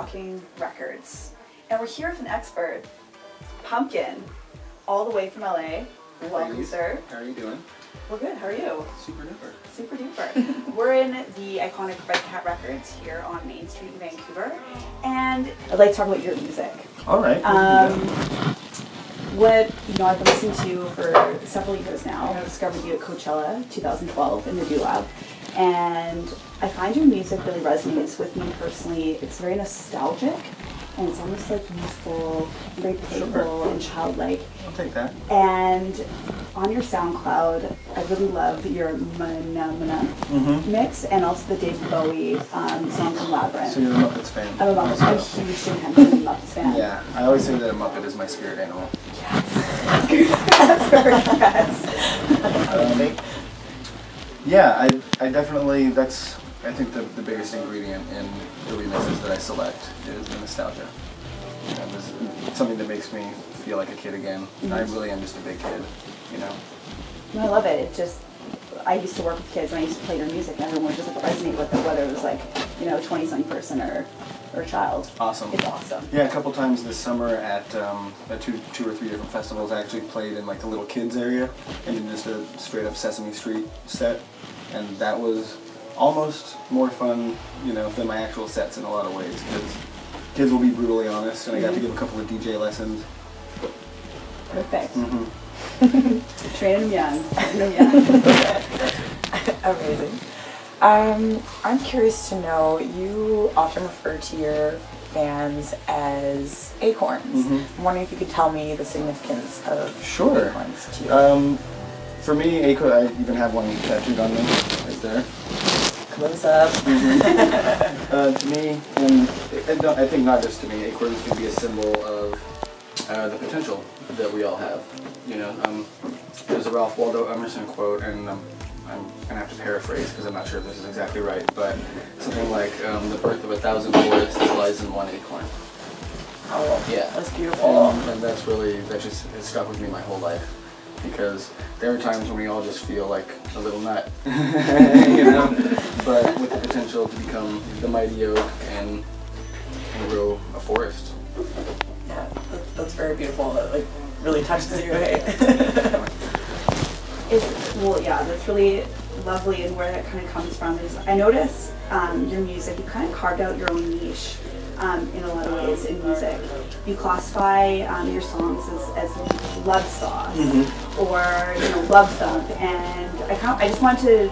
Talking Records. And we're here with an expert, Pumpkin, all the way from LA. Welcome, sir. How are you doing? We're good, how are you? Super duper. Super duper. We're in the iconic Red Cat Records here on Main Street in Vancouver. And I'd like to talk about your music. All right. What, I've been listening to you for several years now. I discovered you at Coachella 2012 in the Do Lab. And I find your music really resonates with me personally. It's very nostalgic, and it's almost like youthful, very playful and childlike. I'll take that. And on your SoundCloud, I really love your Mana mix, and also the David Bowie song from Labyrinth. So you're a Muppets fan? I'm a Muppets. I'm a huge Jim Henson Muppets fan. Yeah, I always say that a Muppet is my spirit animal. That's very best. Yeah, I definitely, I think the biggest ingredient in the remixes that I select is the nostalgia. It's something that makes me feel like a kid again. I really am just a big kid, I love it. I used to work with kids and I used to play their music and everyone would just resonate with it, whether it was like, a 20-something person or a child. Awesome. It's awesome. Yeah, a couple times this summer at two or three different festivals, I actually played in like the little kids area and did just a straight up Sesame Street set. And that was almost more fun, than my actual sets in a lot of ways, because kids will be brutally honest, and I got to give a couple of DJ lessons. Perfect. Training them young. Amazing. I'm curious to know, you often refer to your fans as acorns. I'm wondering if you could tell me the significance of acorns to you. For me, acorn, I even have one tattooed on me, right there. Close up. To me, and I think not just to me, acorns can be a symbol of the potential that we all have. There's a Ralph Waldo Emerson quote, and I'm going to have to paraphrase because I'm not sure if this is exactly right, but something like, the birth of 1,000 forests lies in one acorn. Oh, yeah. That's beautiful. And that just has stuck with me my whole life. Because there are times when we all just feel like a little nut, but with the potential to become the mighty oak and grow a forest. Yeah, that's very beautiful. That really touches you, right? That's really lovely, and where that kind of comes from is I notice your music, you kind of carved out your own niche in a lot of ways in music. You classify your songs as love sauce or love thump, and I just want to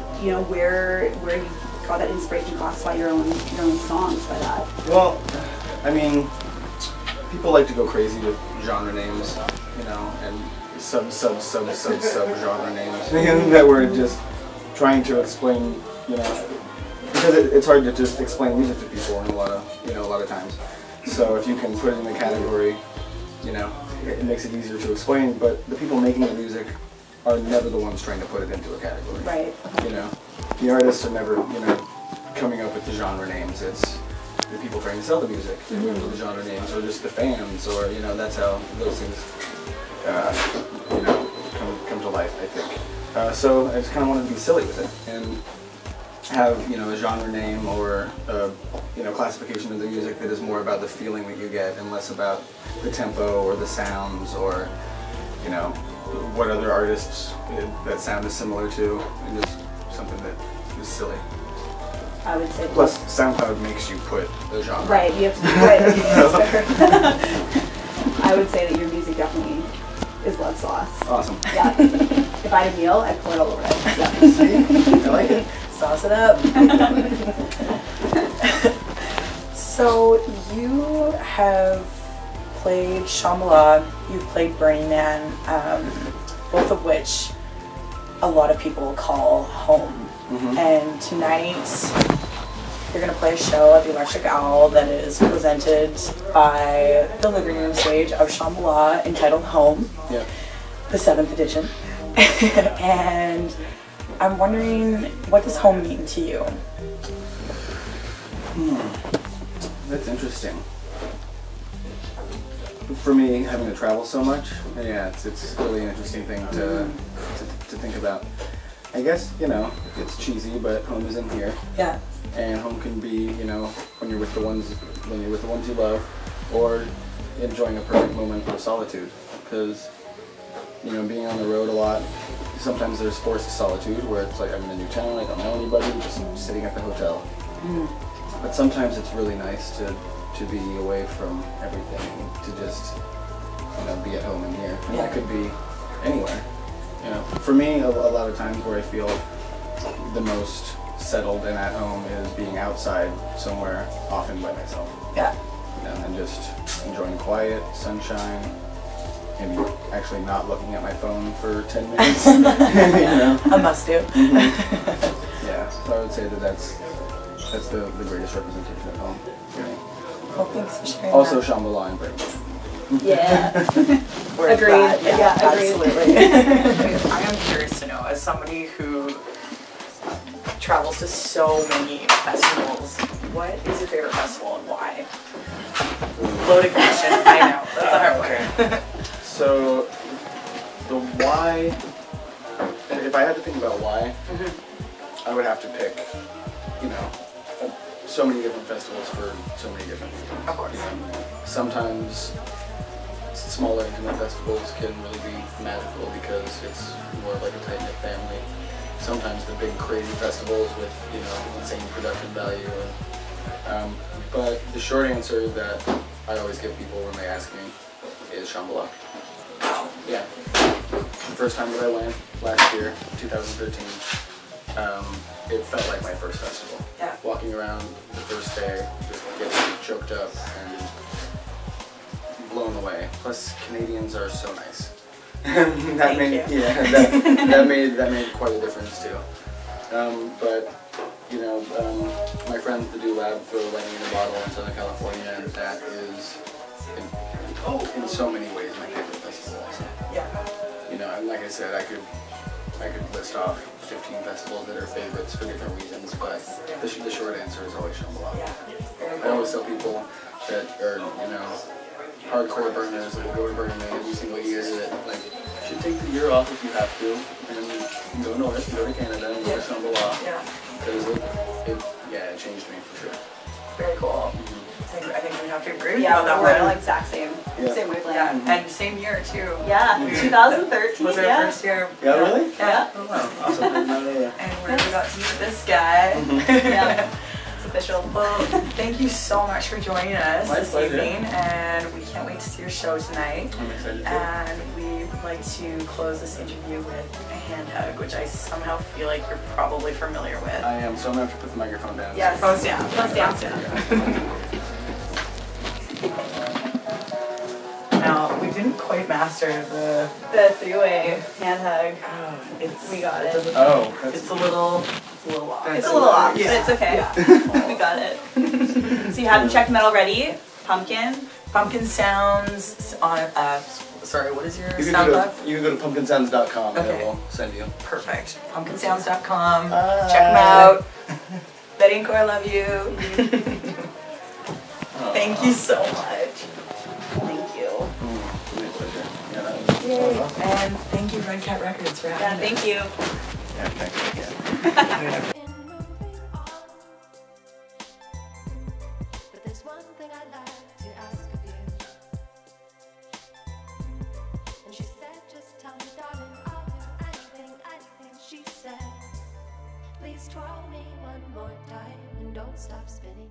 where you got that inspiration to classify your own songs by that. Well, I mean, people like to go crazy with genre names, and sub genre names that we're just trying to explain, because it's hard to just explain music to people in a lot of times. So if you can put it in a category, it makes it easier to explain. But the people making the music are never the ones trying to put it into a category. Right. The artists are never, coming up with the genre names. It's the people trying to sell the music that come up with the genre names, or just the fans, or that's how those things, come to life, I think. So I just kind of wanted to be silly with it and have a genre name or classification of the music that is more about the feeling that you get and less about the tempo or the sounds or what other artists that sound is similar to, and just something that is silly. I would say. Plus, SoundCloud makes you put the genre. Right, you have to do it. I would say that your music definitely is love sauce. Awesome. Yeah. If I had a meal, I'd pour it all over it. Yeah. See? I like it. Sauce it up. So you have played Shambhala, you've played Burning Man, both of which a lot of people call home. And tonight you're going to play a show at the Electric Owl that is presented by the living room stage of Shambhala, entitled Home, the 7th edition. And I'm wondering, what does home mean to you? That's interesting. For me, having to travel so much, it's really an interesting thing to think about. I guess, you know, it's cheesy, but home is in here. Yeah. And home can be, you know, when you're with the ones you love, or enjoying a perfect moment of solitude. Because, you know, being on the road a lot, sometimes there's forced solitude where it's like I'm in a new town, I don't know anybody, just sitting at the hotel. But sometimes it's really nice to be away from everything, to just, you know, be at home in here. And that could be anywhere. You know, for me, a lot of times where I feel the most settled and at home is being outside somewhere, often by myself. Yeah. You know, and just enjoying quiet, sunshine, and actually not looking at my phone for 10 minutes. You know? A must do. Yeah, so I would say that's the greatest representation of home for me. Well, thanks for sharing Also, that. Shambhala and Brady. Yeah. We're Agreed. glad. Yeah, agreed. Absolutely. I am curious to know, as somebody who travels to so many festivals, what is your favorite festival and why? Loaded question. I know. That's a hard one. So, the why, and if I had to think about why, I would have to pick, you know, so many different festivals for so many different reasons. Of course. You know, sometimes smaller intimate festivals can really be magical because it's more like a tight-knit family. Sometimes the big crazy festivals with, you know, insane production value. And, but the short answer that I always give people when they ask me is Shambhala. Wow. Yeah. The first time that I went last year, 2013, it felt like my first festival. Yeah. Walking around the first day, just getting choked up and blown away. Plus, Canadians are so nice. that made quite a difference too. But you know, my friends that do lab throw lightning in a bottle in Southern California, and that is in so many ways my favorite festival also. Yeah. You know, and like I said, I could list off 15 festivals that are favorites for different reasons, but the short answer is always Shambhala. Yeah. I always tell people that are, you know, hardcore burners that go to Burning Man every single year that like should take the year off if you have to and go north, go to Canada and go to Shambhala. Yeah. Because it changed me for sure. Very cool. I think we have to agree with you Yeah, on that we're one. like exact same wavelength. Yeah, and same year too. Yeah, 2013. Was our Yeah. first year. Yeah, really? Yeah. Oh wow, awesome. I didn't know that. And we got to meet this guy. Yeah. It's official. Well, thank you so much for joining us My this pleasure. evening, and we can't wait to see your show tonight. I'm excited too. And we would like to close this interview with a hand hug, which I somehow feel like you're probably familiar with. I am, so I'm gonna have to put the microphone down. Yes. Phones down. Phones down. Now, we didn't quite master the three-way hand hug. We got it. Oh, that's It's a little off. It's a little off, Yeah. but it's okay. Yeah. We got it. So you haven't checked them out already? Pumpkin Sounds on, sorry, what is your you SoundCloud? can go to pumpkinsounds.com and Okay. it will send you. Perfect. Pumpkinsounds.com. Hi. Check them out. Betty and Kora love you. Thank you so much. Thank you. My pleasure. Yeah, that was Yay. And thank you, Red Cat Records, for Yeah, having us. thank you. yeah, thanks again. But there's one thing I'd like to ask of you. And she said, just tell me, darling, I'll do anything she said. Please twirl me one more time and don't stop spinning.